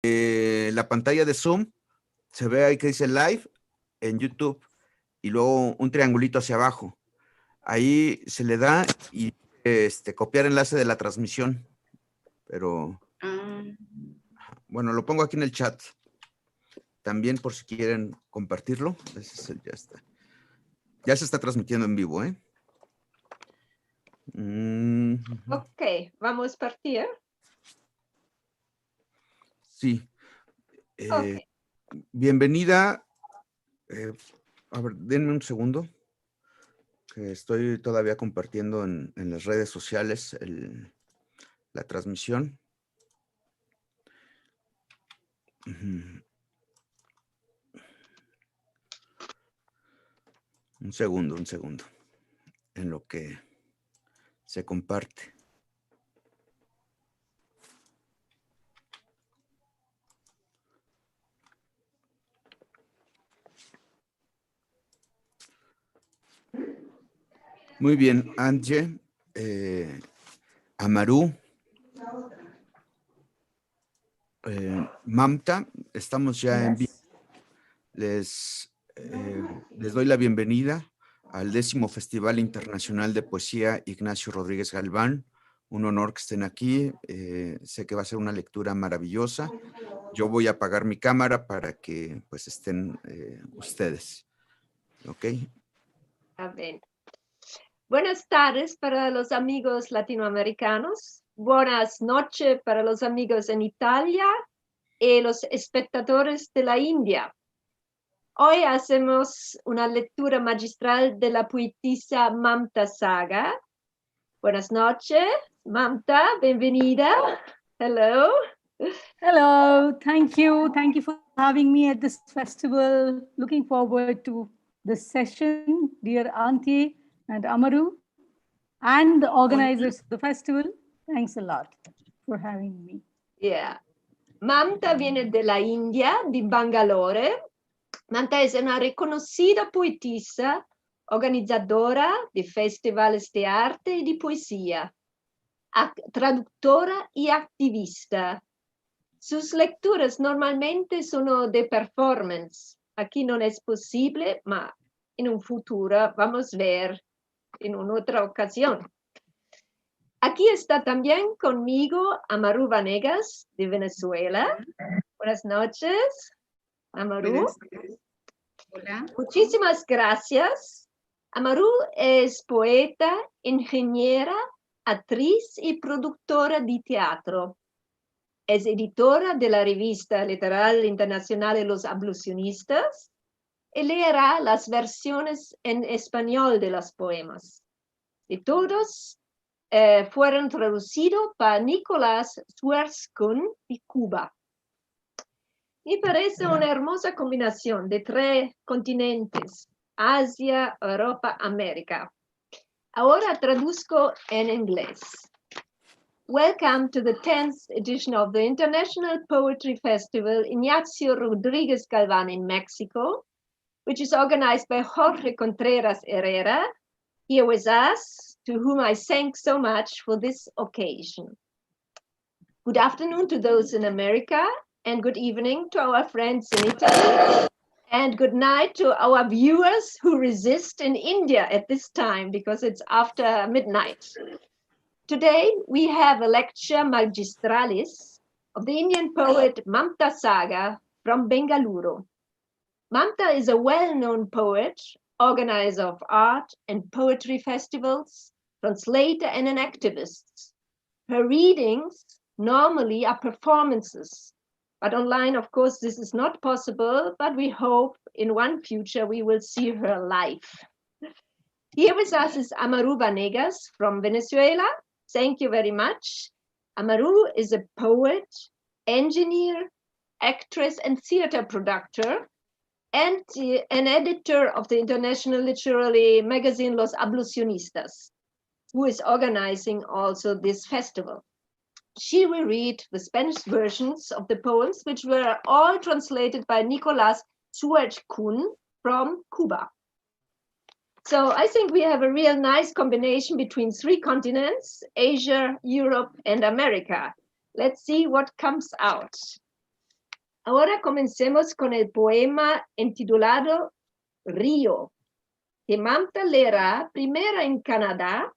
la pantalla de Zoom, se ve ahí que dice live en YouTube y luego un triangulito hacia abajo. Ahí se le da y copiar enlace de la transmisión. Pero bueno, lo pongo aquí en el chat. También por si quieren compartirlo. Ya está. Ya se está transmitiendo en vivo, ¿eh? Ok, vamos a partir. Sí. Okay. Bienvenida. A ver, denme un segundo. Que estoy todavía compartiendo en las redes sociales la transmisión. Un segundo. En lo que se comparte. Muy bien, Antje, Amaru, Mamta, estamos ya en vivo. Les doy la bienvenida al 10º Festival Internacional de Poesía Ignacio Rodríguez Galván. Un honor que estén aquí. Sé que va a ser una lectura maravillosa. Yo voy a apagar mi cámara para que pues estén ustedes. ¿Ok? A ver. Buenas tardes para los amigos latinoamericanos. Buenas noches para los amigos en Italia y los espectadores de la India. Hoy hacemos una lectura magistral de la poetisa Mamta Sagar. Buenas noches, Mamta, bienvenida. Hello. Hello, thank you. Thank you for having me at this festival. Looking forward to this session, dear Antje and Amaru, and the organizers of the festival. Thanks a lot for having me. Yeah. Mamta viene de la India, di Bangalore. Mamta es una reconocida poetisa, organizadora de festivales de arte y de poesía, traductora y activista. Sus lecturas normalmente son de performance. Aquí no es posible, pero en un futuro vamos a ver en una otra ocasión. Aquí está también conmigo Amaru Vanegas de Venezuela. Buenas noches, Amaru. Hola. Muchísimas gracias. Amaru es poeta, ingeniera, actriz y productora de teatro. Es editora de la revista literaria internacional Los Ablucionistas y leerá las versiones en español de los poemas. Y todos fueron traducidos por Nicolás Suerzkun de Cuba. Me parece una hermosa combinación de 3 continentes, Asia, Europa, América. Ahora traduzco en inglés. Welcome to the 10th edition of the International Poetry Festival Ignacio Rodríguez Galván in Mexico, which is organized by Jorge Contreras Herrera, here with us, to whom I thank so much for this occasion. Good afternoon to those in America, and good evening to our friends in Italy, and good night to our viewers who resist in India at this time, because it's after midnight. Today, we have a lecture magistralis of the Indian poet Mamta Sagar from Bengaluru. Mamta is a well-known poet, organizer of art and poetry festivals, translator and an activist. Her readings normally are performances, but online, of course, this is not possible, but we hope in one future we will see her live. Here with us is Amaru Vanegas from Venezuela. Thank you very much. Amaru is a poet, engineer, actress, and theater producer, and an editor of the international literary magazine Los Ablucionistas, who is organizing also this festival. She will read the Spanish versions of the poems, which were all translated by Nicolás Suerzkun from Cuba. So I think we have a real nice combination between 3 continents, Asia, Europe, and America. Let's see what comes out. Ahora comencemos con el poema intitulado Río, que Mamta leerá primero en Canadá,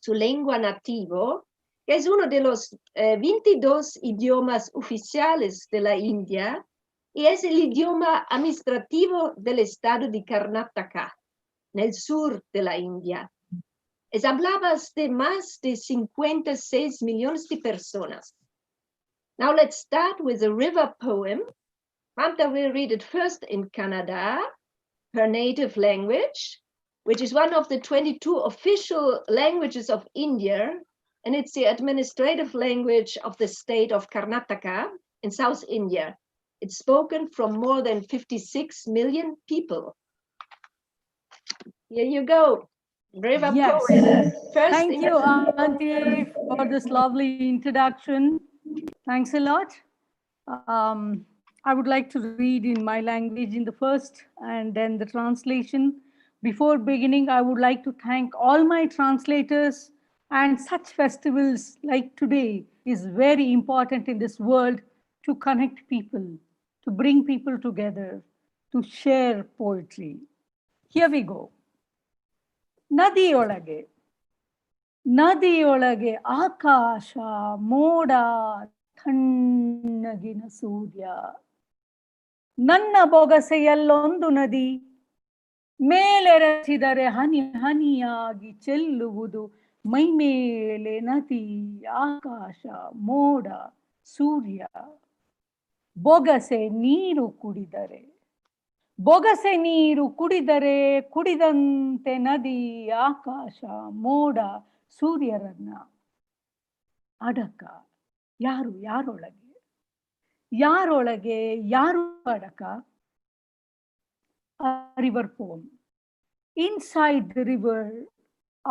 su lengua nativo, que es uno de los 22 idiomas oficiales de la India y es el idioma administrativo del estado de Karnataka, en el sur de la India. Es hablado de más de 56 millones de personas. Now let's start with a river poem. Mamta will read it first in Kannada, her native language, which is one of the 22 official languages of India, and it's the administrative language of the state of Karnataka in South India. It's spoken from more than 56 million people. Here you go. River Yes. poem. First Thank you, Antje, for this lovely introduction. Thanks a lot. I would like to read in my language in the first and then the translation. Before beginning, I would like to thank all my translators, and such festivals like today is very important in this world to connect people, to bring people together, to share poetry. Here we go. ನದಿಯೊಳಗೆ ನದಿಯೊಳಗೆ ಆಕಾಶ ಮೋಡ ತಣ್ಣಗಿನ ಸೂರ್ಯ ನನ್ನ ಬೊಗಸೆಯಲ್ಲೊಂದು ನದಿ ಮೇಲೆರಚಿದರೆ ಹನಿ ಹನಿಯಾಗಿ ಚೆಲ್ಲುವುದು ಮೈಮೇಲೆ ನದಿ ಆಕಾಶ ಮೋಡ ಸೂರ್ಯ ಬೊಗಸೆ ನೀರು ಕುಡಿದರೆ ಬೊಗಸೆ ನೀರು ಕುಡಿದರೆ ಕುಡಿದಂತೆ ನದಿ ಆಕಾಶ ಮೋಡ ಸೂರ್ಯರನ್ನ ಅಡಕ ಯಾರು ಯಾರೊಳಗೆ ಯಾರೊಳಗೆ ಯಾರು ಅಡಕ a river poem. Inside the river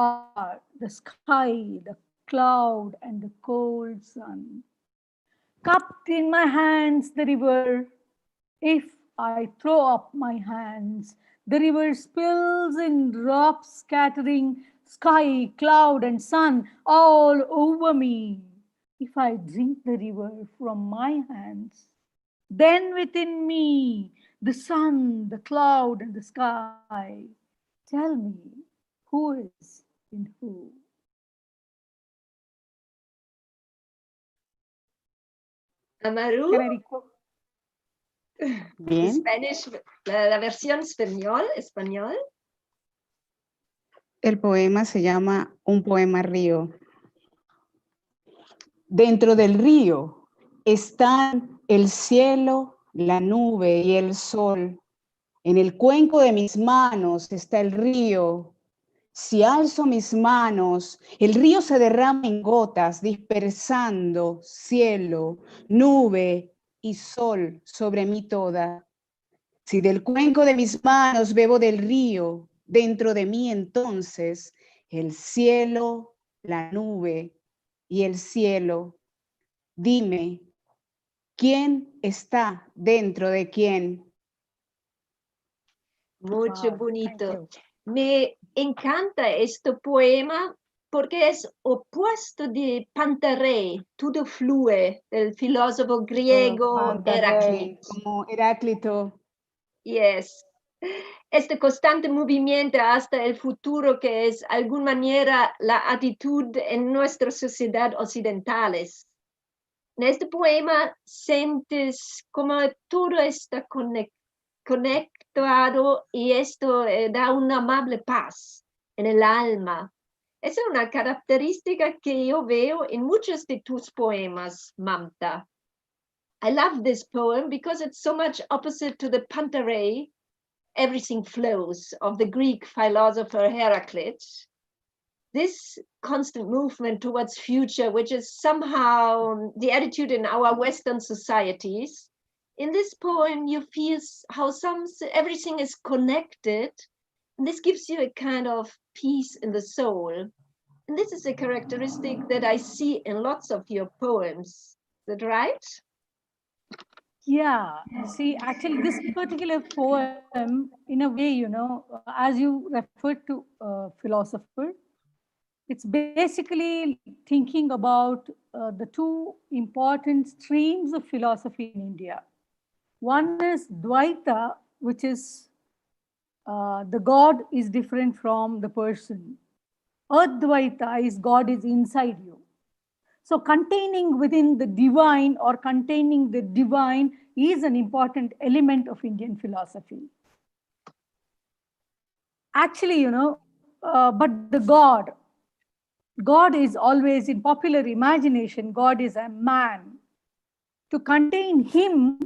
are the sky, the cloud, and the cold sun. Cupped in my hands, the river, if I throw up my hands, the river spills in drops, scattering sky, cloud, and sun all over me. If I drink the river from my hands, then within me, the sun, the cloud, and the sky tell me who is in who. Amaru, Can I record? Bien. Spanish, la versión español. El poema se llama Un poema río. Dentro del río están el cielo, la nube y el sol. En el cuenco de mis manos está el río. Si alzo mis manos, el río se derrama en gotas, dispersando cielo, nube y sol sobre mí toda. Si del cuenco de mis manos bebo del río, dentro de mí entonces el cielo, la nube y el cielo. Dime, ¿quién está dentro de quién? Mucho Wow, bonito. thank you. Me encanta este poema porque es opuesto de Pantarei, todo flue, del filósofo griego Heráclito. Como Heráclito. Yes. Este constante movimiento hasta el futuro que es de alguna manera la actitud en nuestras sociedades occidentales. En este poema sientes como todo está conectado y esto da una amable paz en el alma. Es una característica que yo veo en muchos de tus poemas, Mamta. I love this poem because it's so much opposite to the Pantarei, everything flows, of the Greek philosopher Heraclitus. This constant movement towards future, which is somehow the attitude in our Western societies. In this poem, you feel how everything is connected, and this gives you a kind of peace in the soul. And this is a characteristic that I see in lots of your poems. Is that right? Yeah, see, actually, this particular poem, in a way, as you referred to philosopher, it's basically thinking about the two important streams of philosophy in India. One is Dvaita, which is the God is different from the person. Advaita is God is inside you. So containing within the divine or containing the divine is an important element of Indian philosophy. Actually, but the God is always in popular imagination, God is a man. To contain him,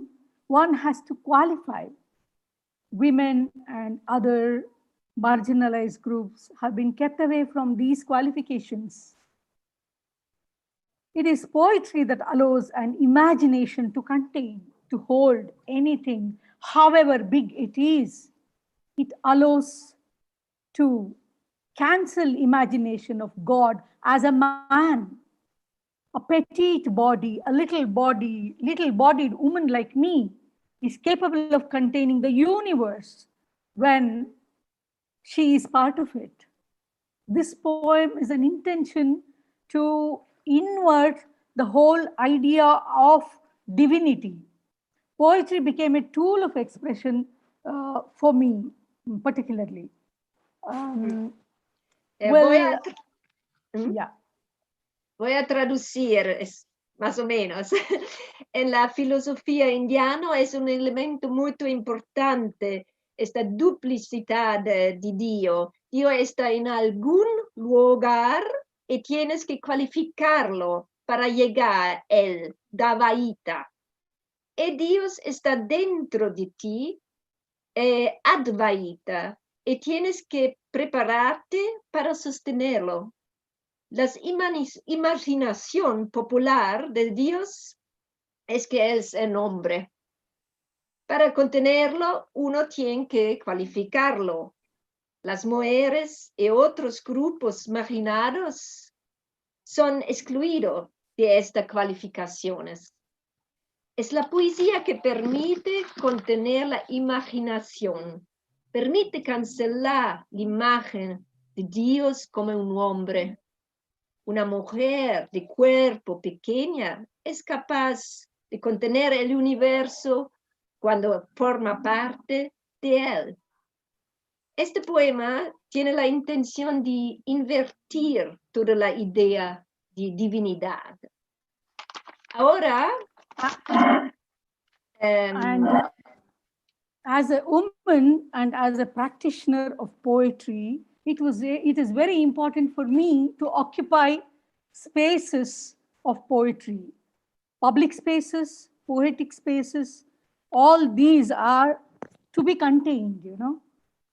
one has to qualify. Women and other marginalized groups have been kept away from these qualifications. It is poetry that allows an imagination to contain, to hold anything, however big it is. It allows to cancel imagination of God as a man, a petite body, a little bodied woman like me is capable of containing the universe when she is part of it. This poem is an intention to invert the whole idea of divinity. Poetry became a tool of expression for me, particularly. Well, yeah. Voy a traducir, más o menos. En la filosofía indiana es un elemento muy importante esta duplicidad de Dios. Dios está en algún lugar y tienes que cualificarlo para llegar a él, Davaita. Y Dios está dentro de ti, Advaita, y tienes que prepararte para sostenerlo. La imaginación popular de Dios es que es el hombre. Para contenerlo, uno tiene que cualificarlo. Las mujeres y otros grupos marginados son excluidos de estas cualificaciones. Es la poesía que permite contener la imaginación, permite cancelar la imagen de Dios como un hombre. Una mujer de cuerpo pequeña es capaz de contener el universo cuando forma parte de él. Este poema tiene la intención de invertir toda la idea de divinidad. Ahora, and as a woman and as a practitioner of poetry, it is very important for me to occupy spaces of poetry, public spaces, poetic spaces. All these are to be contained,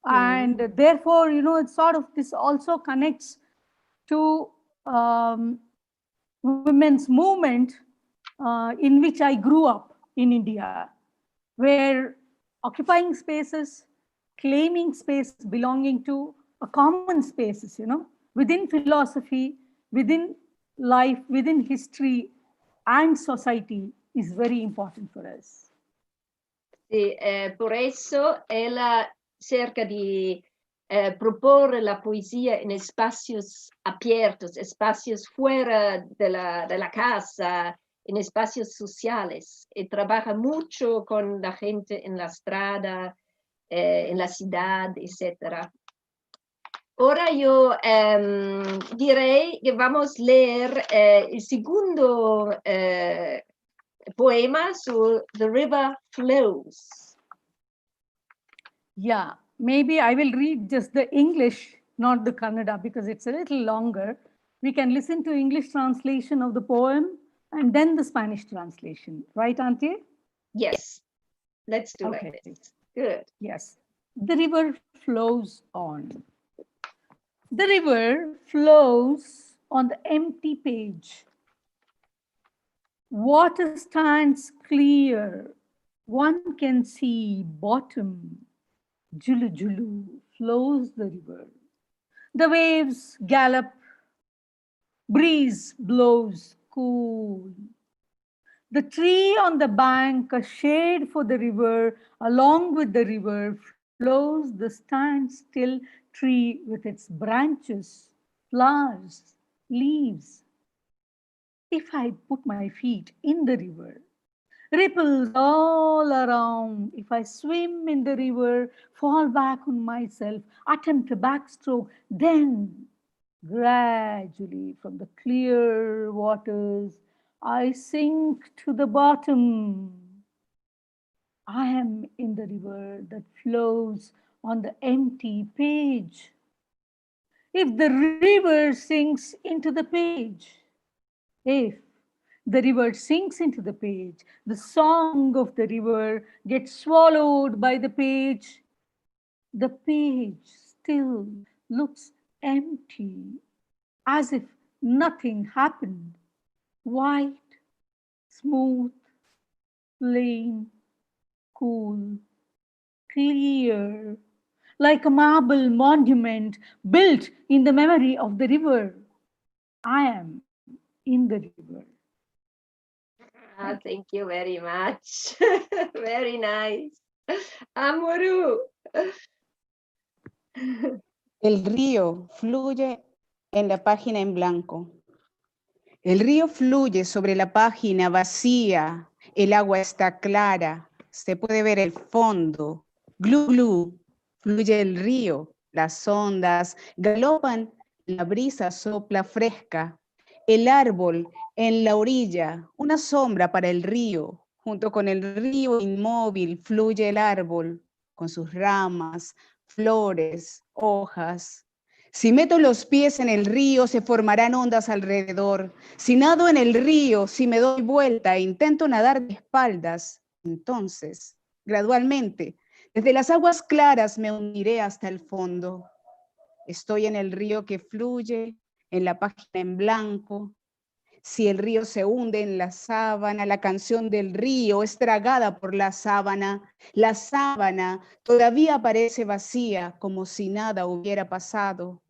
and therefore, it's sort of this also connects to women's movement in which I grew up in India, where occupying spaces, claiming space belonging to a common spaces, within philosophy, within life, within history and society is very important for us. Sí, por eso ella cerca de proporre la poesía en espacios abiertos, espacios fuera de la casa, en espacios sociales, y trabaja mucho con la gente en la estrada, en la ciudad, etc. Ahora yo diré que vamos a leer el segundo poema sobre The River Flows. Yeah, maybe I will read just the English, not the Kannada, because it's a little longer. We can listen to English translation of the poem and then the Spanish translation. Right, Antje? Yes, let's do Okay. like this. Good. Yes. The river flows on. The river flows on the empty page. Water stands clear. One can see bottom. Julu julu flows the river. The waves gallop. Breeze blows cool. The tree on the bank, a shade for the river, along with the river flows the standstill tree with its branches, flowers, leaves. If I put my feet in the river, ripples all around. If I swim in the river, fall back on myself, attempt a backstroke, then gradually from the clear waters, I sink to the bottom. I am in the river that flows on the empty page. If the river sinks into the page, if the river sinks into the page, the song of the river gets swallowed by the page still looks empty, as if nothing happened. White, smooth, plain, cool, clear, like a marble monument built in the memory of the river. I am in the river. Thank you very much. Very nice. Amaru. El río fluye en la página en blanco. El río fluye sobre la página vacía. El agua está clara. Se puede ver el fondo. Glu, glu. Fluye el río. Las ondas galopan. La brisa sopla fresca. El árbol en la orilla. Una sombra para el río. Junto con el río inmóvil fluye el árbol con sus ramas, flores, hojas. Si meto los pies en el río, se formarán ondas alrededor. Si nado en el río, si me doy vuelta e intento nadar de espaldas, entonces, gradualmente, desde las aguas claras me hundiré hasta el fondo. Estoy en el río que fluye, en la página en blanco. Si el río se hunde en la sábana, la canción del río es tragada por la sábana. La sábana todavía parece vacía, como si nada hubiera pasado.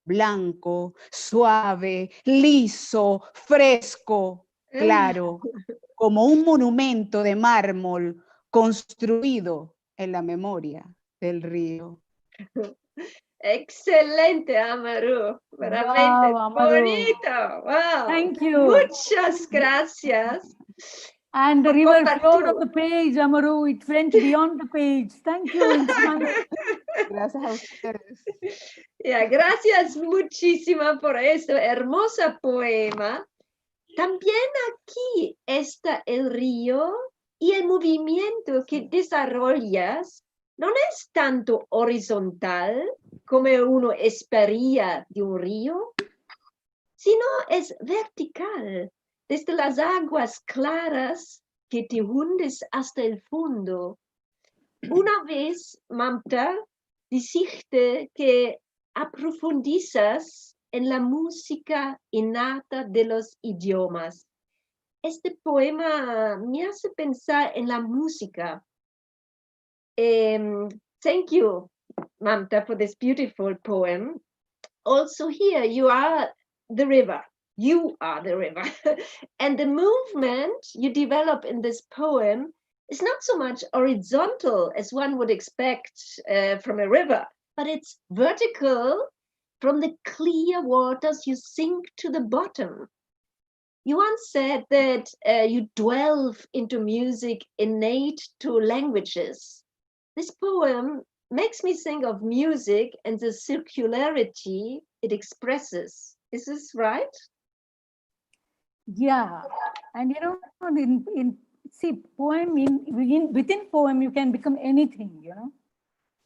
Blanco, suave, liso, fresco, claro, como un monumento de mármol construido en la memoria del río. Excelente, Amaru. Veramente Wow, Amaru. bonito. Wow. Thank you. Muchas gracias. And the por river compartir. flowed on the page, Amaru. It went beyond the page. Thank you. In Spanish. Gracias a ustedes. Ya, gracias muchísimo por este hermoso poema. También aquí está el río y el movimiento que desarrollas no es tanto horizontal como uno esperaría de un río, sino es vertical, desde las aguas claras que te hundes hasta el fondo. Una vez, Mamta, dijiste que aprofundizas en la música innata de los idiomas. Este poema me hace pensar en la música. Thank you, Mamta, for this beautiful poem. Also here, you are the river. You are the river. And the movement you develop in this poem is not so much horizontal as one would expect from a river, but it's vertical. From the clear waters, you sink to the bottom. You once said that you delve into music innate to languages. This poem makes me think of music and the circularity it expresses. Is this right? Yeah, and you know, within poem you can become anything. You know,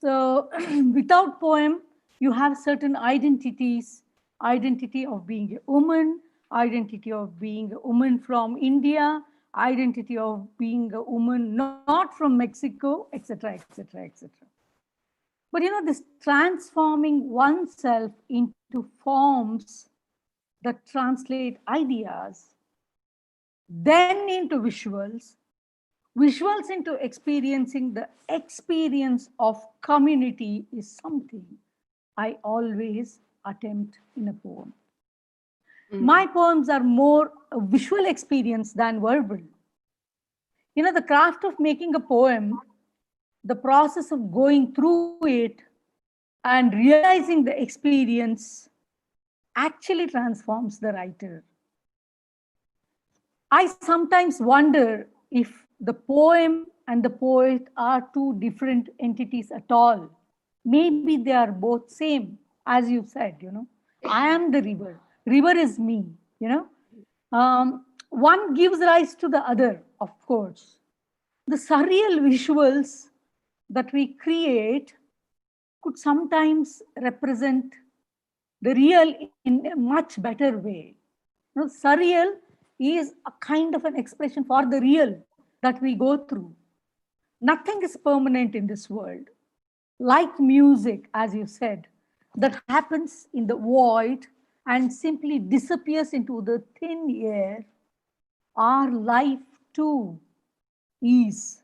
so without poem you have certain identities: identity of being a woman, identity of being a woman from India, identity of being a woman not from Mexico, etc., etc., etc. But you know, this transforming oneself into forms that translate ideas, then into visuals, visuals into experiencing the experience of community is something I always attempt in a poem. My poems are more a visual experience than verbal. You know, the craft of making a poem, the process of going through it and realizing the experience actually transforms the writer. I sometimes wonder if the poem and the poet are two different entities at all. Maybe they are both same, as you said, I am the river. River is me, one gives rise to the other, of course. The surreal visuals that we create could sometimes represent the real in a much better way. Surreal is a kind of an expression for the real that we go through. Nothing is permanent in this world. Like music, as you said, that happens in the void and simply disappears into the thin air, our life too is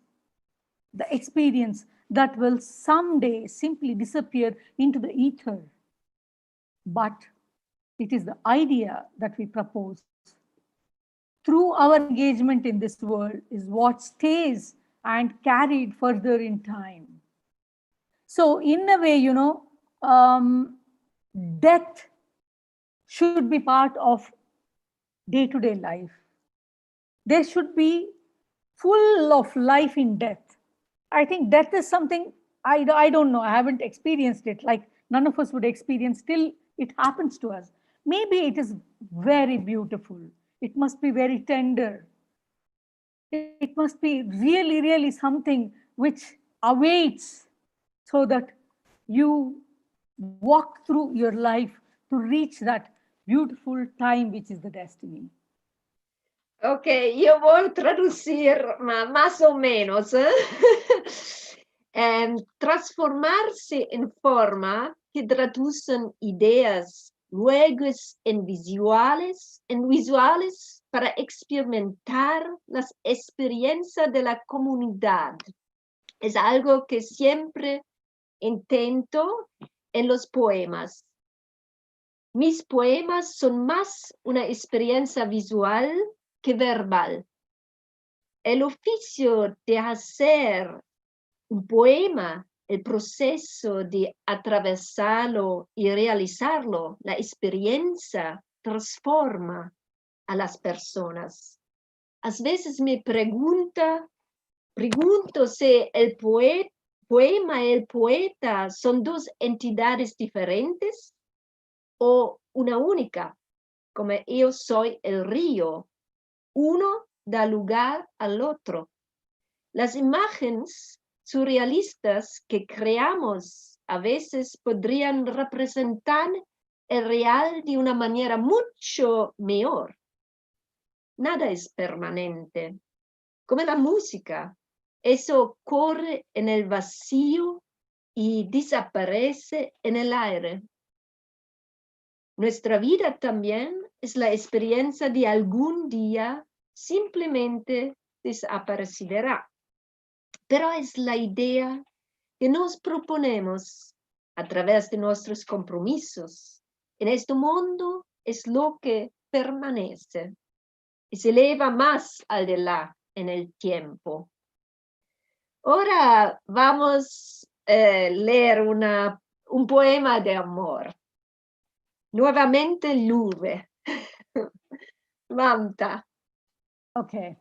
the experience that will someday simply disappear into the ether. But it is the idea that we propose through our engagement in this world is what stays and carried further in time. So in a way, death should be part of day-to-day life. There should be full of life in death. I think death is something I don't know. I haven't experienced it. Like none of us would experience till it happens to us. Maybe it is very beautiful. It must be very tender. It must be really, really something which awaits so that you walk through your life to reach that beautiful time which is the destiny. Ok, io voy a traducir más o menos. Transformarse en forma que traducen ideas luego en visuales para experimentar las experiencias de la comunidad. Es algo que siempre intento en los poemas. Mis poemas son más una experiencia visual que verbal. El oficio de hacer un poema, el proceso de atravesarlo y realizarlo, la experiencia transforma a las personas. A veces me pregunto si el poema y el poeta son dos entidades diferentes o una única, como yo soy el río. Uno da lugar al otro. Las imágenes surrealistas que creamos a veces podrían representar el real de una manera mucho mejor. Nada es permanente. Como la música, eso corre en el vacío y desaparece en el aire. Nuestra vida también es la experiencia de algún día simplemente desaparecerá. Pero es la idea que nos proponemos a través de nuestros compromisos. En este mundo es lo que permanece y se eleva más allá en el tiempo. Ahora vamos a leer un poema de amor. Nuevamente nube. Mamta. Okay,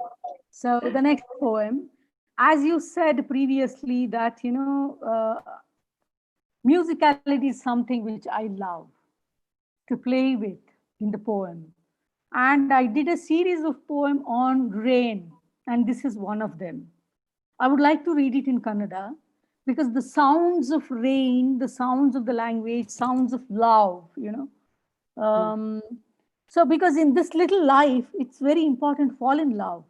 so the next poem, as you said previously that, musicality is something which I love to play with in the poem. And I did a series of poems on rain, and this is one of them. I would like to read it in Kannada because the sounds of rain, the sounds of the language, sounds of love, So because in this little life, it's very important to fall in love.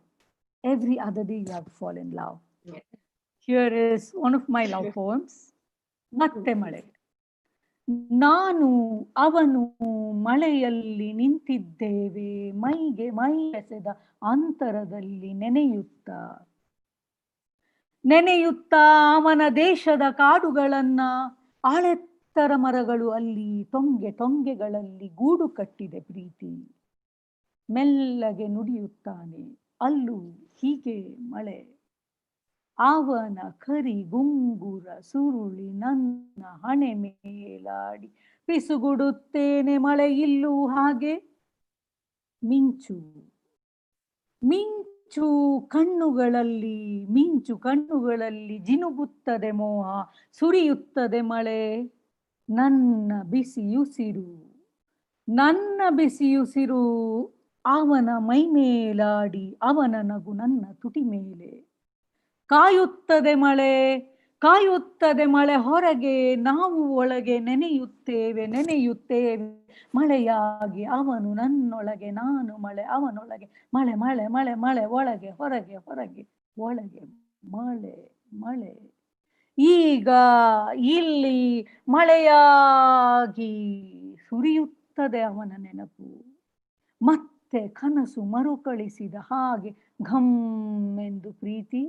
Every other day you have to fall in love. Yeah. Here is one of my love poems, ಮತ್ತೆ ಮಳೆ. ನಾನು ಅವನು ಮಳೆಯಲ್ಲಿ ನಿಂತಿದ್ದೇವೆ, ಮೈಗೆ ಮೈ ಎಸೆದ ಅಂತರದಲ್ಲಿ ನೆನೆಯುತ್ತಾ ಅವನ ದೇಶದ ಕಾಡುಗಳನ್ನ, ಆಳೆತ್ತರ ಮರಗಳು ಅಲ್ಲಿ ತೊಂಗೆಗಳಲ್ಲಿ ಗೂಡು ಕಟ್ಟಿದೆ ಪ್ರೀತಿ. ಮೆಲ್ಲಗೆ ನುಡಿಯುತ್ತಾನೆ ಅಲ್ಲೂ ಹೀಗೆ ಮಳೆ. ಅವನ ಕರಿ ಗುಂಗುರ ಸುರುಳಿ ನನ್ನ ಹಣೆ ಮೇಲಾಡಿ ಪಿಸುಗುಡುತ್ತೇನೆ ಮಳೆ ಇಲ್ಲೂ ಹಾಗೆ. ಮಿಂಚು ಮಿಂಚು ಕಣ್ಣುಗಳಲ್ಲಿ ಜಿನುಗುತ್ತದೆ ಮೋಹ, ಸುರಿಯುತ್ತದೆ ಮಳೆ. ನನ್ನ ಬಿಸಿಯುಸಿರು ಅವನ ಮೈಮೇಲಾಡಿ, ಅವನ ನಗು ನನ್ನ ತುಟಿ ಮೇಲೆ. ಕಾಯುತ್ತದೆ ಮಳೆ ಹೊರಗೆ, ನಾವು ಒಳಗೆ ನೆನೆಯುತ್ತೇವೆ. ಮಳೆಯಾಗಿ ಅವನು ನನ್ನೊಳಗೆ, ನಾನು ಮಳೆ ಅವನೊಳಗೆ. ಮಳೆ ಒಳಗೆ ಹೊರಗೆ ಒಳಗೆ ಮಳೆ. ಈಗ ಇಲ್ಲಿ ಮಳೆಯಾಗಿ ಸುರಿಯುತ್ತದೆ ಅವನ ನೆನಪು. ಮತ್ತೆ ಕನಸು ಮರುಕಳಿಸಿದ ಹಾಗೆ ಘಮ್ ಎಂದು ಪ್ರೀತಿ.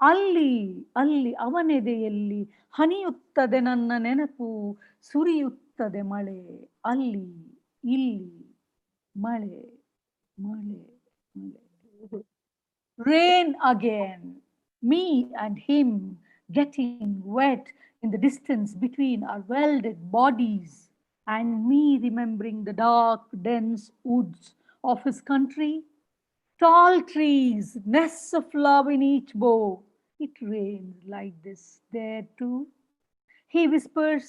ಅಲ್ಲಿ ಅವನೆದೆಯಲ್ಲಿ ಹನಿಯುತ್ತದೆ ನನ್ನ ನೆನಪು. ಸುರಿಯುತ್ತದೆ ಮಳೆ, ಅಲ್ಲಿ ಇಲ್ಲಿ ಮಳೆ. Rain again, me and him getting wet in the distance between our welded bodies, and me remembering the dark, dense woods of his country. Tall trees, nests of love in each bough. It rains like this there too. He whispers,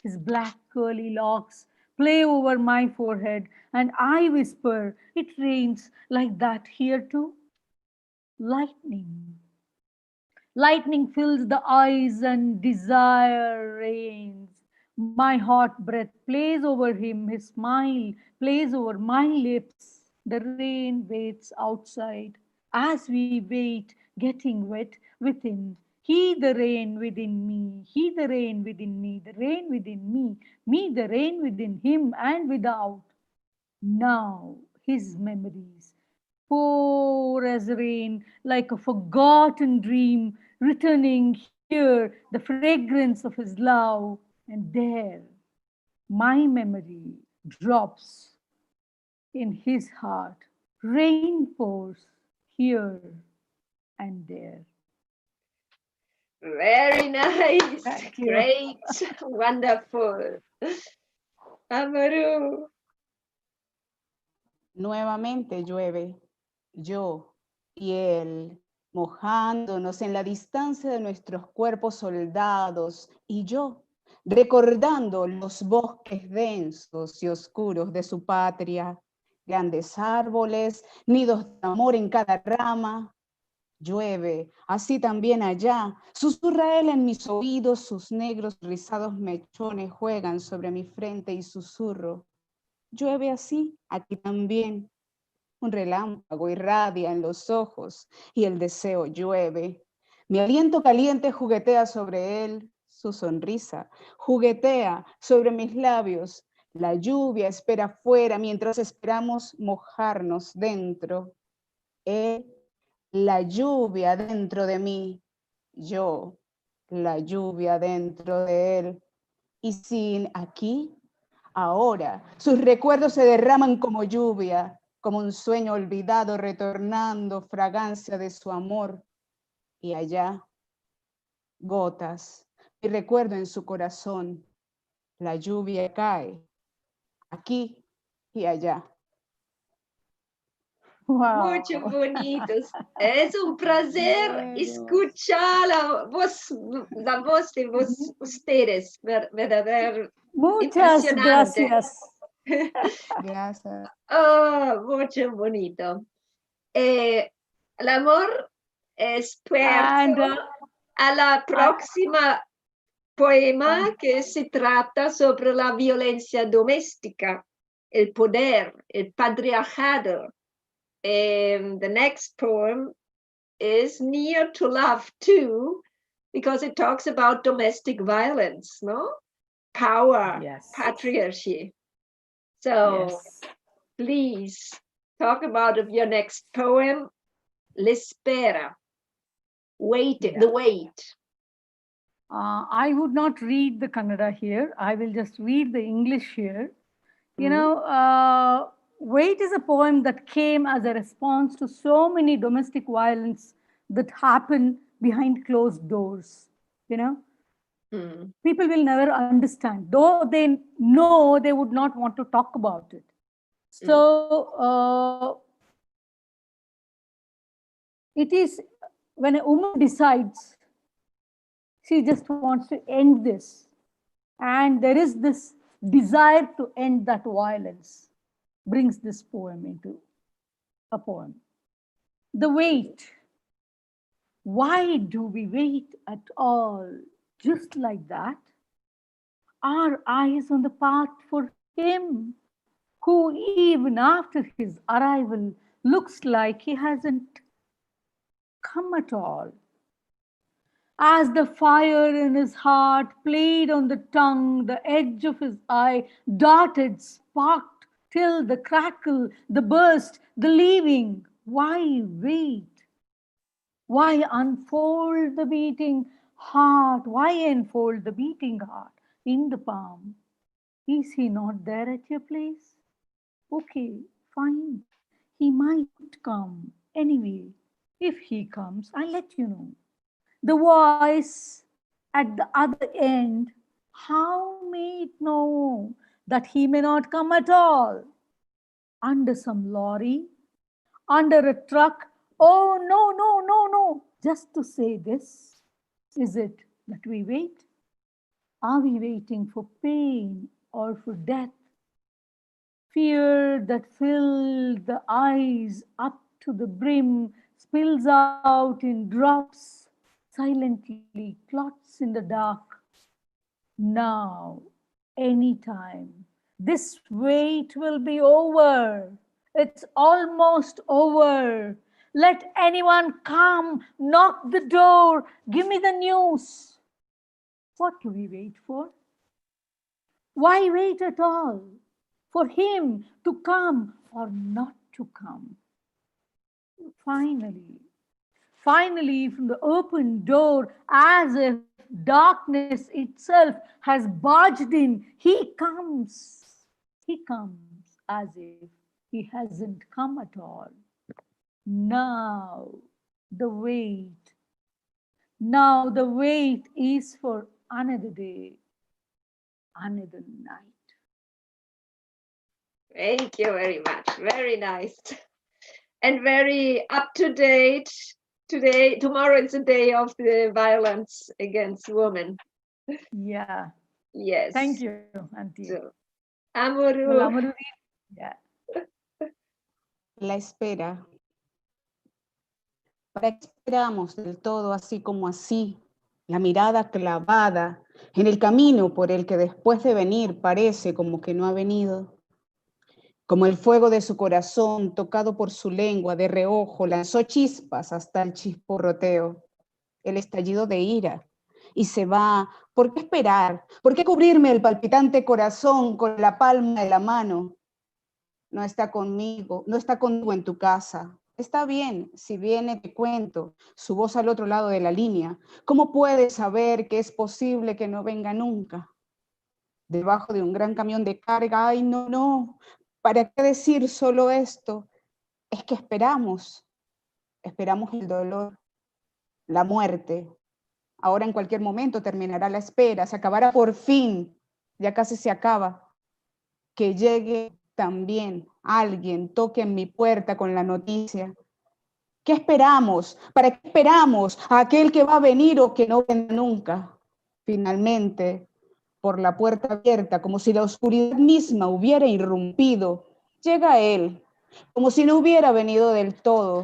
his black curly locks play over my forehead, and I whisper, it rains like that here too. Lightning fills the eyes and desire reigns. My hot breath plays over him, his smile plays over my lips. The rain waits outside as we wait, getting wet within. He the rain within me, he the rain within me, the rain within me the rain within him and without. Now his memories pour as rain, like a forgotten dream, returning here the fragrance of his love. And there my memory drops in his heart. Rain pours here and there. Very nice. Thank you. Great. Wonderful. Amaru. Nuevamente llueve, yo y él, mojándonos en la distancia de nuestros cuerpos soldados, y yo, recordando los bosques densos y oscuros de su patria, grandes árboles, nidos de amor en cada rama. Llueve, así también allá, susurra él en mis oídos, sus negros rizados mechones juegan sobre mi frente y susurro. Llueve así, aquí también. Un relámpago irradia en los ojos y el deseo llueve. Mi aliento caliente juguetea sobre él, su sonrisa juguetea sobre mis labios. La lluvia espera afuera mientras esperamos mojarnos dentro. Él, la lluvia dentro de mí, yo, la lluvia dentro de él. Y sin aquí, ahora, sus recuerdos se derraman como lluvia, como un sueño olvidado retornando fragancia de su amor. Y allá, gotas, y recuerdo en su corazón, la lluvia cae, aquí y allá. Wow. Mucho bonitos. Es un placer escuchar la voz de ustedes. Verdadero. Muchas Impresionante. gracias. Gracias. Oh, mucho bonito. El amor es puerto And a la próxima poema que se trata sobre la violencia doméstica, el poder, el patriarcado. The next poem is near to love too, because it talks about domestic violence, no? Power, Yes. patriarchy. So yes. please talk about your next poem, L'Espera. The wait. I would not read the Kannada here. I will just read the English here. You know, Wait is a poem that came as a response to so many domestic violence that happen behind closed doors. You know, people will never understand. Though they know, they would not want to talk about it. So It is when a woman decides she just wants to end this, and there is this desire to end that violence, brings this poem into a poem. The wait. Why do we wait at all? Just like that? Our eyes on the path for him who, even after his arrival, looks like he hasn't come at all. As the fire in his heart played on the tongue, the edge of his eye darted, sparked, till the crackle, the burst, the leaving. Why wait? Why unfold the beating heart? Why enfold the beating heart in the palm? Is he not there at your place? Okay, fine. He might come anyway. If he comes, I'll let you know. The voice at the other end, how may it know that he may not come at all? Under some lorry, under a truck. Oh, no, no, no, no. Just to say this, is it that we wait? Are we waiting for pain or for death? Fear that filled the eyes up to the brim spills out in drops, silently clots in the dark. Now, anytime, this wait will be over. It's almost over. Let anyone come, knock the door, give me the news. What do we wait for? Why wait at all? For him to come or not to come? Finally, from the open door, as if darkness itself has barged in, he comes. He comes as if he hasn't come at all. Now the wait. Now the wait is for another day, another night. Thank you very much. Very nice. And very up to date. Today, tomorrow is the day of the violence against women. Yeah. Yes. Thank you, Antje. So, Amaru. Well, Amaru, yeah. La espera. ¿Para qué esperamos del todo así como así? La mirada clavada en el camino por el que después de venir parece como que no ha venido. Como el fuego de su corazón, tocado por su lengua de reojo, lanzó chispas hasta el chisporroteo, el estallido de ira. Y se va. ¿Por qué esperar? ¿Por qué cubrirme el palpitante corazón con la palma de la mano? No está conmigo, no está contigo en tu casa. Está bien, si viene te cuento, su voz al otro lado de la línea. ¿Cómo puedes saber que es posible que no venga nunca? Debajo de un gran camión de carga, ay, no, no. ¿Para qué decir solo esto? Es que esperamos el dolor, la muerte. Ahora en cualquier momento terminará la espera, se acabará por fin, ya casi se acaba. Que llegue también alguien, toque en mi puerta con la noticia. ¿Qué esperamos? ¿Para qué esperamos a aquel que va a venir o que no vendrá nunca? Finalmente, por la puerta abierta, como si la oscuridad misma hubiera irrumpido, llega él, como si no hubiera venido del todo.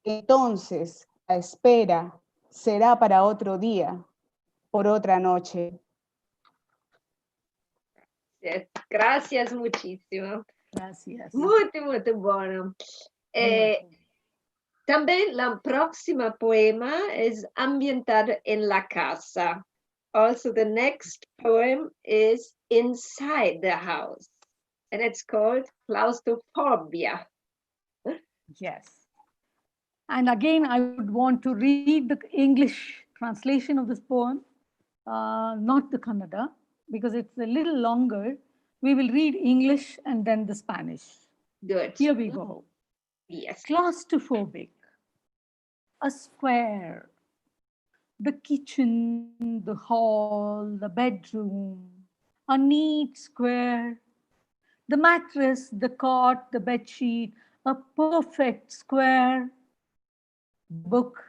Entonces, la espera será para otro día, por otra noche. Yes. Gracias muchísimo. Gracias. Muy bueno. También la próxima poema es ambientada en la casa. Also, the next poem is inside the house, and it's called Claustrophobia. Yes. And again, I would want to read the English translation of this poem, not the Kannada, because it's a little longer. We will read English and then the Spanish. Good. Here we go. Yes. Claustrophobic, a square, the kitchen, the hall, the bedroom, a neat square, the mattress, the cot, the bedsheet, a perfect square, book,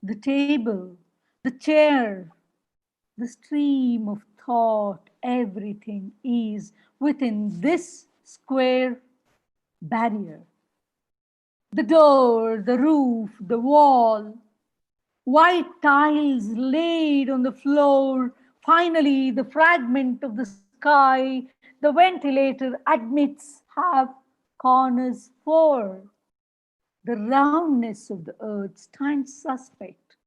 the table, the chair, the stream of thought, everything is within this square barrier. The door, the roof, the wall, white tiles laid on the floor, finally the fragment of the sky, the ventilator admits have corners for. The roundness of the earth stands suspect.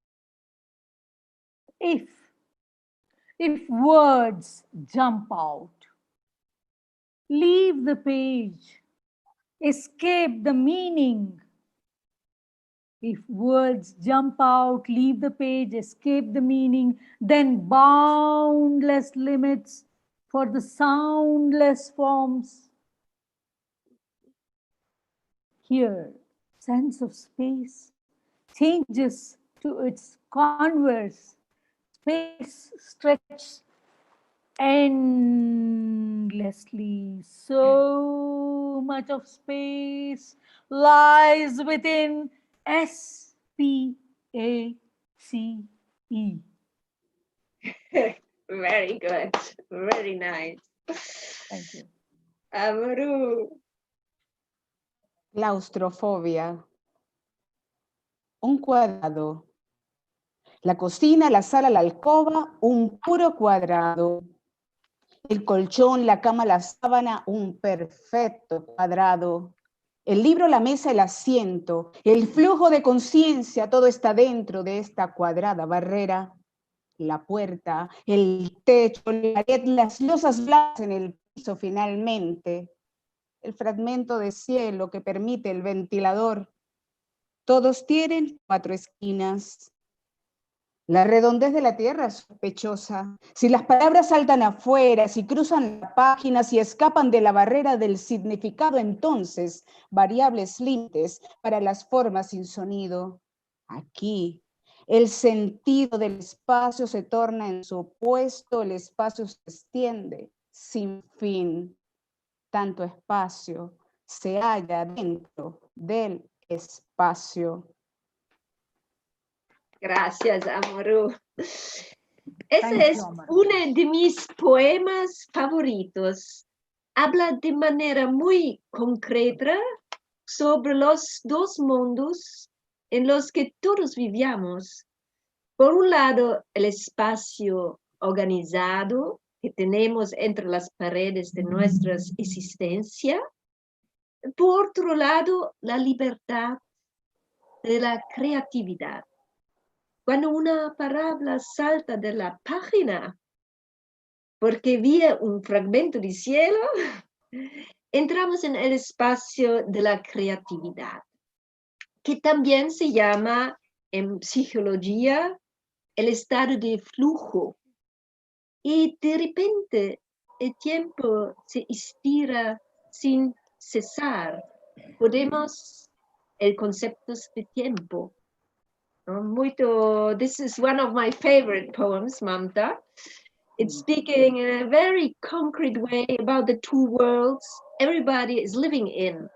If words jump out, leave the page, escape the meaning. If words jump out, leave the page, escape the meaning, then boundless limits for the soundless forms. Here, sense of space changes to its converse. Space stretches endlessly. So much of space lies within S-P-A-C-E. Very good. Very nice. Thank you. Amaru. Claustrofobia. Un cuadrado. La cocina, la sala, la alcoba, un puro cuadrado. El colchón, la cama, la sábana, un perfecto cuadrado. El libro, la mesa, el asiento, el flujo de conciencia, todo está dentro de esta cuadrada barrera. La puerta, el techo, la pared, las losas blancas en el piso finalmente. El fragmento de cielo que permite el ventilador. Todos tienen 4 esquinas. La redondez de la tierra es sospechosa. Si las palabras saltan afuera, si cruzan la página, si escapan de la barrera del significado, entonces variables límites para las formas sin sonido. Aquí, el sentido del espacio se torna en su opuesto, el espacio se extiende sin fin. Tanto espacio se halla dentro del espacio. Gracias, Amaru. Thank Ese es you, Amaru. uno de mis poemas favoritos. Habla de manera muy concreta sobre los dos mundos en los que todos vivíamos. Por un lado, el espacio organizado que tenemos entre las paredes de nuestra existencia. Por otro lado, la libertad de la creatividad. Cuando una palabra salta de la página, porque vi un fragmento de cielo, entramos en el espacio de la creatividad, que también se llama en psicología el estado de flujo. Y de repente el tiempo se estira sin cesar. Podemos el concepto de tiempo. This is one of my favorite poems, Mamta. It's speaking in a very concrete way about the two worlds everybody is living in. On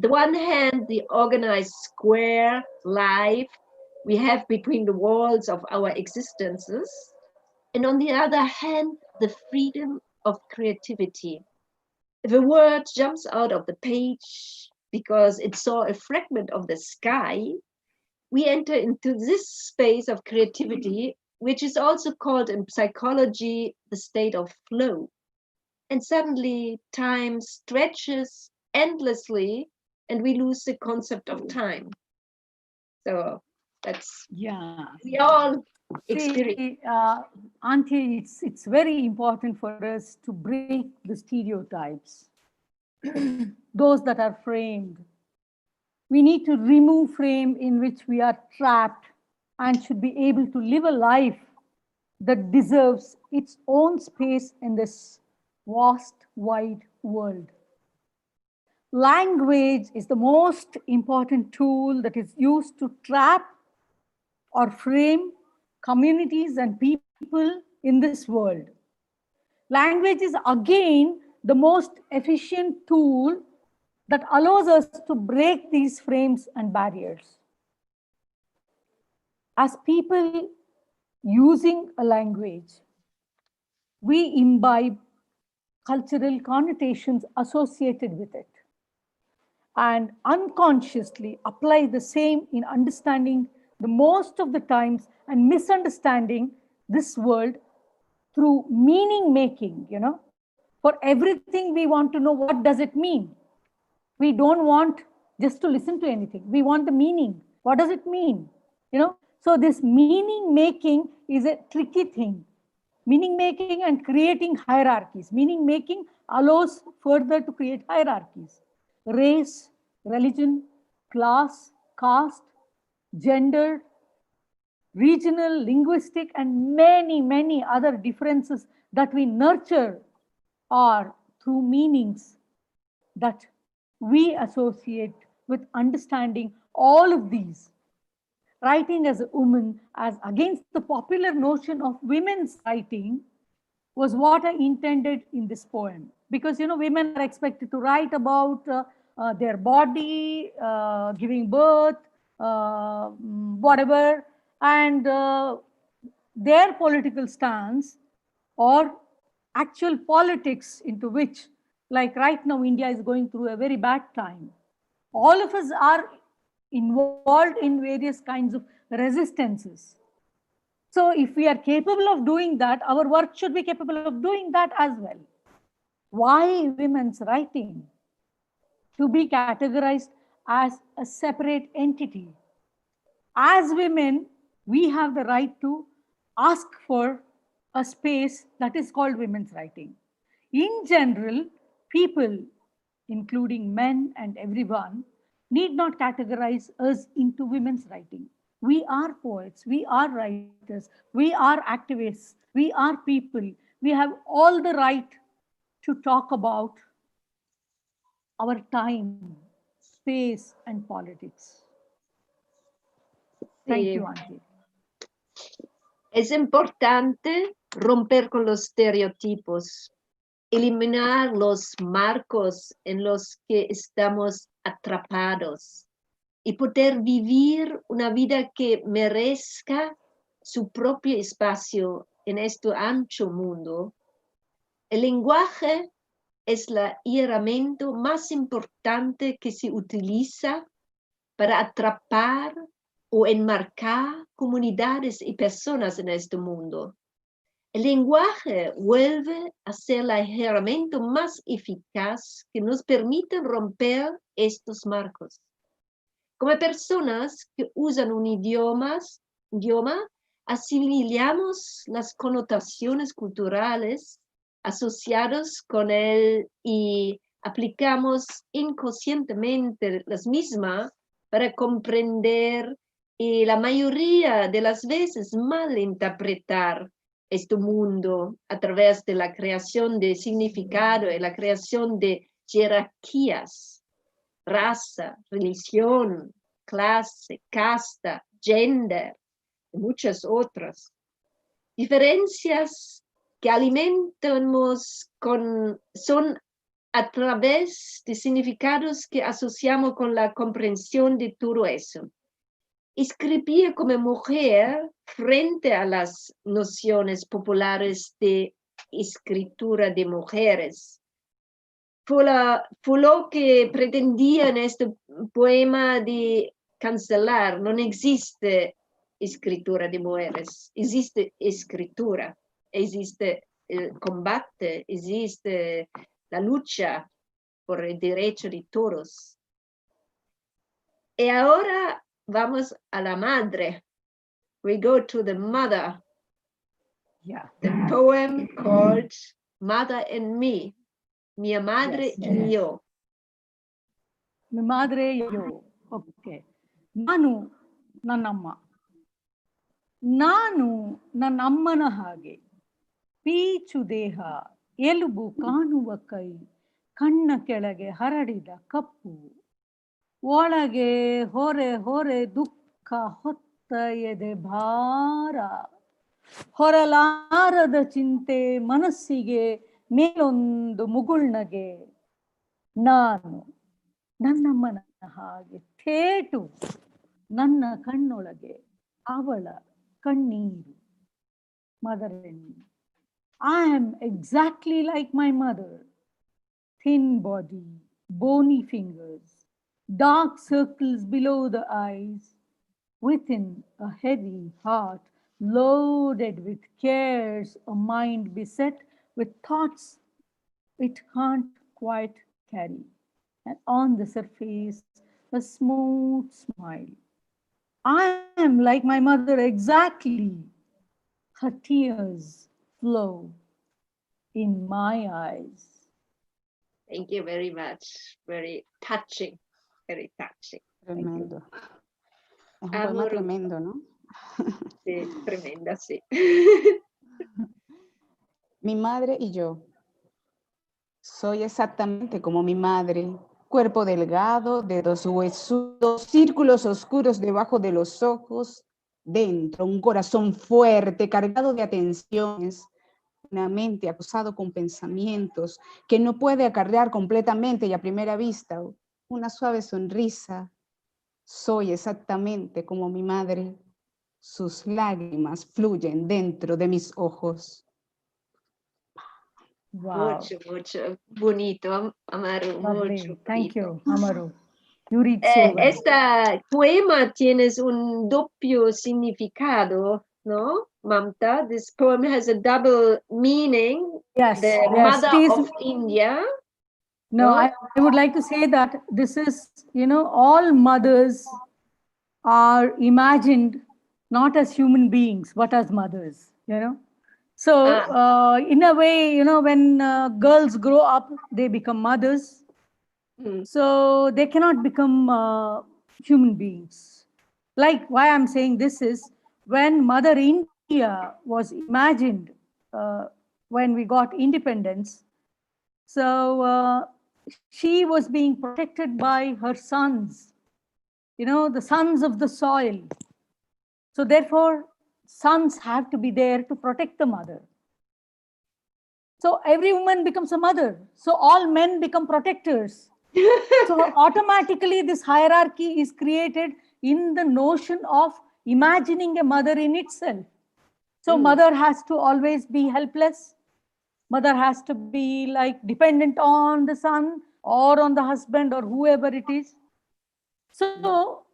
the one hand, the organized square life we have between the walls of our existences. And on the other hand, the freedom of creativity. If a word jumps out of the page because it saw a fragment of the sky, we enter into this space of creativity, which is also called in psychology the state of flow. And suddenly time stretches endlessly and we lose the concept of time. So that's, Yeah. we all experience. See, Antje, it's very important for us to break the stereotypes, those that are framed. We need to remove frame in which we are trapped and should be able to live a life that deserves its own space in this vast, wide world. Language is the most important tool that is used to trap or frame communities and people in this world. Language is again the most efficient tool that allows us to break these frames and barriers. As people using a language, we imbibe cultural connotations associated with it and unconsciously apply the same in understanding the most of the times and misunderstanding this world through meaning making, For everything we want to know, what does it mean? We don't want just to listen to anything. We want the meaning. What does it mean? So this meaning making is a tricky thing. Meaning making and creating hierarchies. Meaning making allows further to create hierarchies. Race, religion, class, caste, gender, regional, linguistic, and many, many other differences that we nurture are through meanings that we associate with understanding all of these. Writing as a woman, as against the popular notion of women's writing, was what I intended in this poem. Because, women are expected to write about their body, giving birth, whatever, and their political stance or actual politics into which, like right now, India is going through a very bad time. All of us are involved in various kinds of resistances. So if we are capable of doing that, our work should be capable of doing that as well. Why women's writing? To be categorized as a separate entity. As women, we have the right to ask for a space that is called women's writing. In general, people, including men and everyone, need not categorize us into women's writing. We are poets, we are writers, we are activists, we are people. We have all the right to talk about our time, space, and politics. Thank you, Antje. Es importante romper con los estereotipos, eliminar los marcos en los que estamos atrapados y poder vivir una vida que merezca su propio espacio en este ancho mundo. El lenguaje es la herramienta más importante que se utiliza para atrapar o enmarcar comunidades y personas en este mundo. El lenguaje vuelve a ser la herramienta más eficaz que nos permite romper estos marcos. Como personas que usan un idioma, asimilamos las connotaciones culturales asociadas con él y aplicamos inconscientemente las mismas para comprender y la mayoría de las veces malinterpretar este mundo a través de la creación de significado y la creación de jerarquías, raza, religión, clase, casta, gender y muchas otras. Diferencias que alimentamos son a través de significados que asociamos con la comprensión de todo eso. Escribir como mujer frente a las nociones populares de escritura de mujeres fue lo que pretendía en este poema de cancelar. No existe escritura de mujeres, existe escritura, existe el combate, existe la lucha por el derecho de todos. Y ahora vamos a la madre. We go to the mother. Yeah. The poem called Mother and Me. Mi madre y yo. Mi madre y yo. Okay. Nanu nannamma. Nanu nannammana hage. Pೀಚು ದೇಹ, ಎಲುಬು ಕಾಣುವ ಕೈ, ಕಣ್ಣ ಕೆಳಗೆ ಹರಡಿದ ಕಪ್ಪು, ಒಳಗೆ ಹೊರೆ ಹೊರೆ ದುಃಖ ಹೊತ್ತ ಎದೆ ಭಾರ, ಹೊರಲಾರದ ಚಿಂತೆ ಮನಸ್ಸಿಗೆ ಮೇಲೊಂದು ಮುಗುಳ್ನಗೆ. ನಾನು ನನ್ನಮ್ಮನ ಹಾಗೆ ಥೇಟು ನನ್ನ ಕಣ್ಣೊಳಗೆ ಅವಳ ಕಣ್ಣೀರು. Mother-in-law. I am exactly like my mother. Thin body, bony fingers, dark circles below the eyes, within a heavy heart loaded with cares, a mind beset with thoughts it can't quite carry, and on the surface a smooth smile. I am like my mother exactly. Her tears flow in my eyes. Thank you very much. Very touching. Very touching. Tremendo. Es un poema Amaru. tremendo, ¿no? Sí, tremenda, sí. Mi madre y yo. Soy exactamente como mi madre. Cuerpo delgado, dedos huesudos, círculos oscuros debajo de los ojos, dentro un corazón fuerte, cargado de atenciones, una mente acosado con pensamientos que no puede acarrear completamente y a primera vista, una suave sonrisa. Soy exactamente como mi madre. Sus lágrimas fluyen dentro de mis ojos. Wow. Mucho, mucho bonito, Amaru. Lovely. Mucho Thank bonito. you, Amaru. You read so well. Este poema tiene un doppio significado, ¿no, Mamta? This poem has a double meaning. Yes, The yes, mother it is. of India. No, No? I would like to say that this is, all mothers are imagined not as human beings, but as mothers. So in a way, when girls grow up, they become mothers. So they cannot become human beings. Like why I'm saying this is when Mother India was imagined when we got independence. So she was being protected by her sons, the sons of the soil. So therefore, sons have to be there to protect the mother. So every woman becomes a mother. So all men become protectors. So automatically this hierarchy is created in the notion of imagining a mother in itself. So mother has to always be helpless. Mother has to be like dependent on the son or on the husband or whoever it is. So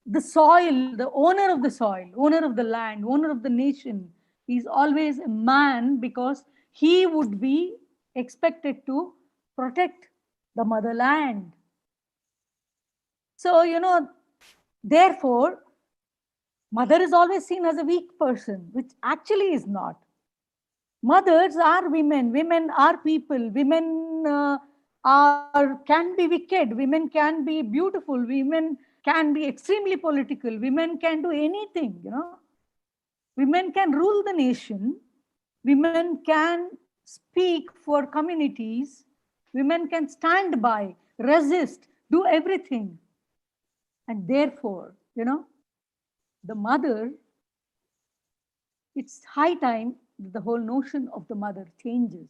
the soil, the owner of the soil, owner of the land, owner of the nation is always a man because he would be expected to protect the motherland. So, therefore, mother is always seen as a weak person, which actually is not. Mothers are women. Women are people. Women can be wicked. Women can be beautiful. Women can be extremely political. Women can do anything. Women can rule the nation. Women can speak for communities. Women can stand by, resist, do everything. And therefore, the mother, it's high time that the whole notion of the mother changes.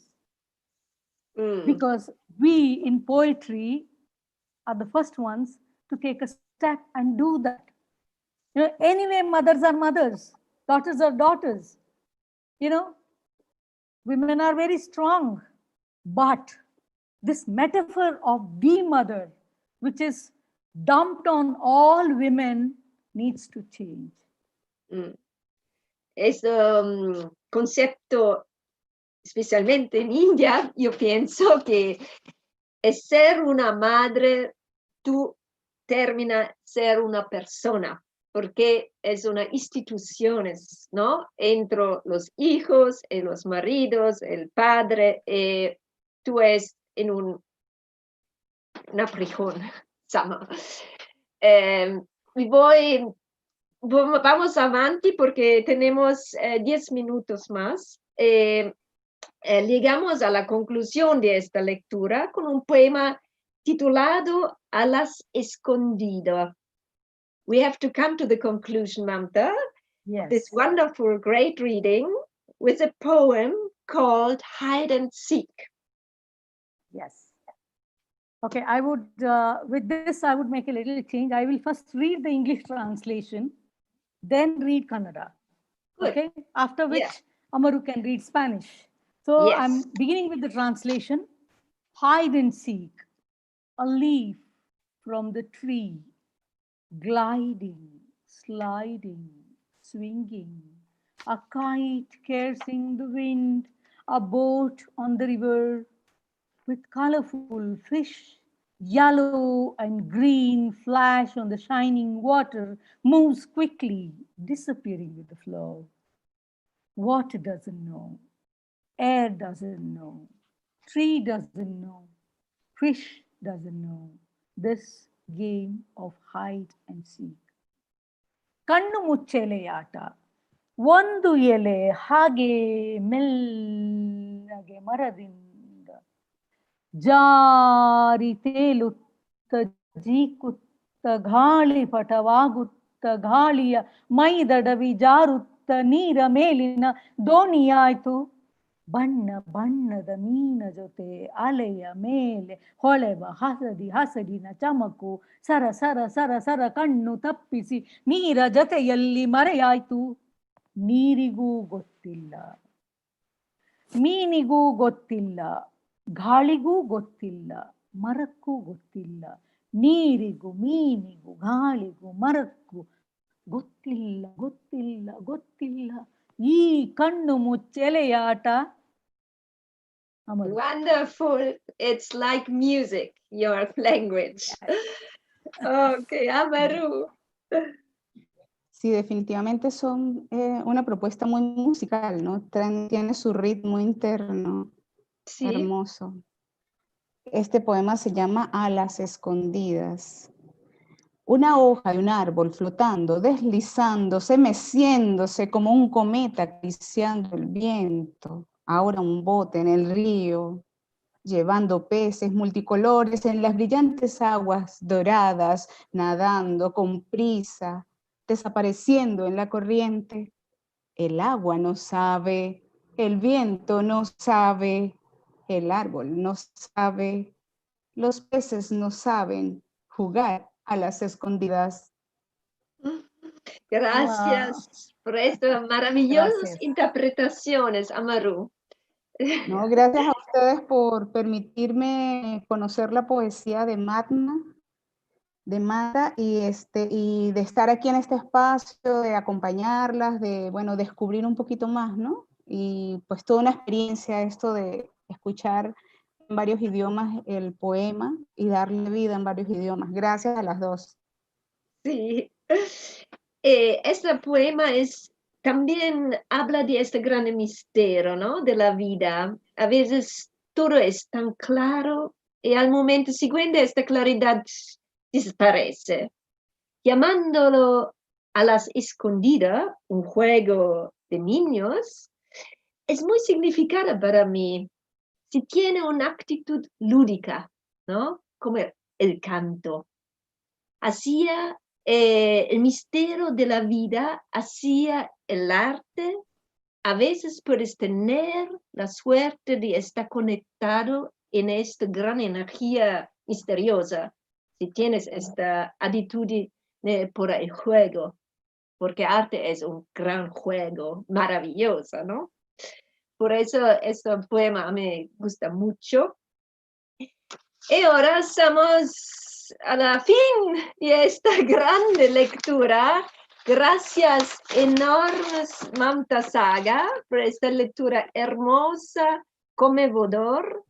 Because we in poetry are the first ones to take a step and do that. Anyway, mothers are mothers, daughters are daughters. Women are very strong, but this metaphor of the mother, which is dumped on all women, needs to change. Es concepto, especialmente en India, yo pienso que es ser una madre, tú termina ser una persona, porque es una institución, ¿no? Entre los hijos, y los maridos, el padre, tú es en una prisión, sama. Vamos avanti porque tenemos 10 minutos más. Llegamos a la conclusión de esta lectura con un poema titulado A las escondidas. We have to come to the conclusion, Mamta, of this wonderful, great reading with a poem called Hide and Seek. Yes. Okay, I would, with this, I would make a little change. I will first read the English translation, then read Kannada. Good. Okay, after which Yeah. Amaru can read Spanish. So Yes. I'm beginning with the translation. Hide and seek, a leaf from the tree, gliding, sliding, swinging, a kite cursing the wind, a boat on the river with colorful fish, yellow and green flash on the shining water, moves quickly, disappearing with the flow. Water doesn't know, air doesn't know, tree doesn't know, fish doesn't know this game of hide and seek. ಕಣ್ಣು ಮುಚ್ಚೆಲೆಯಾಟ ಒಂದು ಎಲೆ ಹಾಗೆ ಮೆಲ್ಲಗೆ ಮರದಿಂದ ಜಾರಿ ತೇಲುತ್ತ ಜೀಕುತ್ತ ಗಾಳಿ ಪಟವಾಗುತ್ತ ಗಾಳಿಯ ಮೈದಡವಿ ಜಾರುತ್ತ ನೀರ ಮೇಲಿನ ದೋಣಿಯಾಯ್ತು ಬಣ್ಣ ಬಣ್ಣದ ಮೀನ ಜೊತೆ ಅಲೆಯ ಮೇಲೆ ಹೊಳೆವ ಹಸಡಿನ ಚಮಕು ಸರ ಸರ ಸರ ಸರ ಕಣ್ಣು ತಪ್ಪಿಸಿ ನೀರ ಜೊತೆಯಲ್ಲಿ ಮರೆಯಾಯ್ತು ನೀರಿಗೂ ಗೊತ್ತಿಲ್ಲ ಮೀನಿಗೂ ಗೊತ್ತಿಲ್ಲ ಗಾಳಿಗೂ ಗೊತ್ತಿಲ್ಲ ಮರಕ್ಕೂ ಗೊತ್ತಿಲ್ಲ ನೀರಿಗೂ ಮೀನಿಗೂ ಗಾಳಿಗೂ ಮರಕ್ಕೂ ಗೊತ್ತಿಲ್ಲ ಗೊತ್ತಿಲ್ಲ ಗೊತ್ತಿಲ್ಲ ಈ ಕಣ್ಣು ಮುಚ್ಚೆಲೆಯಾಟ. Wonderful. It's like music, your language. Okay, Amaru. Sí, definitivamente son una propuesta muy musical, ¿no? Tiene su ritmo interno, Sí. hermoso. Este poema se llama A las escondidas. Una hoja de un árbol flotando, deslizándose, meciéndose como un cometa acariciando el viento. Ahora un bote en el río, llevando peces multicolores en las brillantes aguas doradas, nadando con prisa, desapareciendo en la corriente. El agua no sabe, el viento no sabe, el árbol no sabe, los peces no saben jugar a las escondidas. Gracias por estas maravillosas interpretaciones, Amaru. No, gracias a ustedes por permitirme conocer la poesía de Mamta y de estar aquí en este espacio, de acompañarlas, de, bueno, descubrir un poquito más, ¿no? Y pues toda una experiencia esto de escuchar en varios idiomas el poema y darle vida en varios idiomas. Gracias a las dos. Sí. Este poema también habla de este gran misterio, ¿no? De la vida. A veces todo es tan claro y al momento siguiente esta claridad desaparece. Llamándolo a las escondidas, un juego de niños, es muy significado para mí. Si tiene una actitud lúdica, ¿no? Como el canto. Hacía el misterio de la vida, hacía el arte. A veces puedes tener la suerte de estar conectado en esta gran energía misteriosa, si tienes esta actitud por el juego, porque arte es un gran juego maravilloso, ¿no? Por eso este poema me gusta mucho. Y ahora estamos a la fin de esta grande lectura. Gracias enormes, Mamta Sagar, por esta lectura hermosa, conmovedor.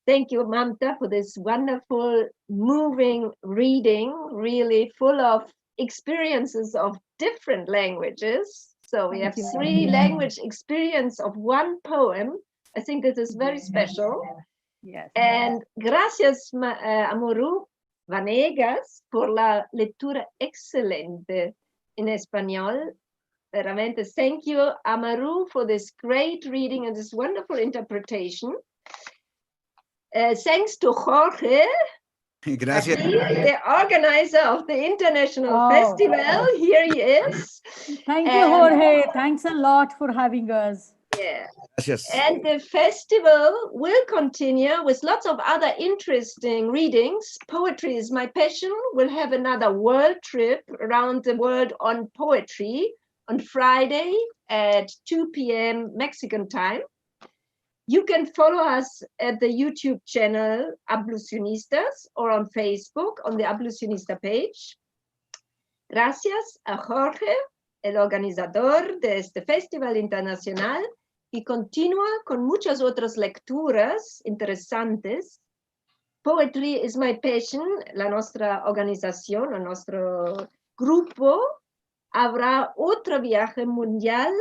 Thank you, Mamta, for this wonderful, moving reading, really full of experiences of different languages. So we have 3 language experience of one poem. I think this is very special. Yes. And gracias, Amaru, Vanegas, por la lectura excelente en español. Veramente, thank you, Amaru, for this great reading and this wonderful interpretation. Thanks to Jorge, Gracias. the organizer of the International Festival. Here he is. Thank you, Jorge. Thanks a lot for having us. Yeah. Gracias. And the festival will continue with lots of other interesting readings. Poetry is my passion. We'll have another world trip around the world on poetry on Friday at 2 p.m. Mexican time. You can follow us at the YouTube channel Ablucionistas or on Facebook on the Ablucionista page. Gracias a Jorge, el organizador de este festival internacional, y continúa con muchas otras lecturas interesantes. Poetry is my passion, la nuestra organización, o nuestro grupo. Habrá otro viaje mundial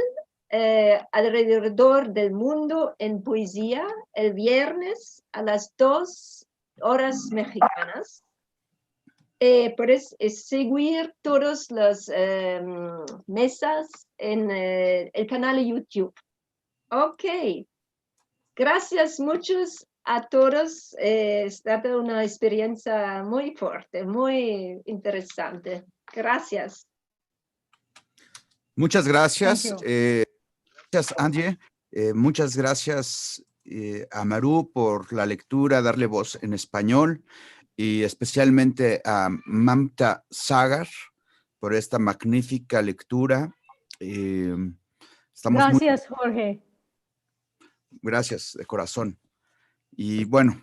alrededor del mundo en poesía el viernes a las 2 horas mexicanas. Puedes seguir todas las mesas en el canal de YouTube. Ok. Gracias muchos a todos. Ha dado una experiencia muy fuerte, muy interesante. Gracias. Muchas gracias. Thank you. Gracias, Antje. Muchas gracias, Amaru, por la lectura, darle voz en español, y especialmente a Mamta Sagar por esta magnífica lectura. Estamos Gracias, Jorge. Gracias, de corazón. Y bueno,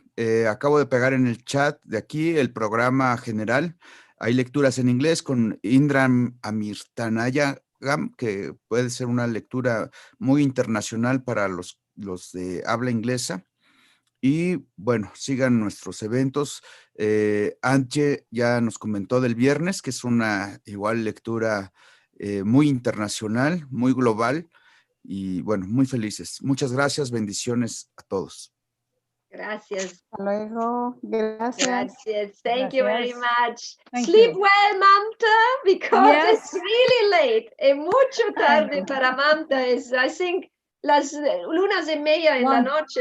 acabo de pegar en el chat de aquí el programa general. Hay lecturas en inglés con Indram Amirtanayagam, que puede ser una lectura muy internacional para los de habla inglesa. Y bueno, sigan nuestros eventos. Antje ya nos comentó del viernes, que es una igual lectura muy internacional, muy global. Y bueno, muy felices. Muchas gracias, bendiciones a todos. Gracias. Hasta luego. Gracias. Gracias. Thank you very Gracias. much. Thank Sleep you. well, Mamta, because Yes. it's really late. Mucho tarde you. para Mamta. I think las 1:30 en la One. noche.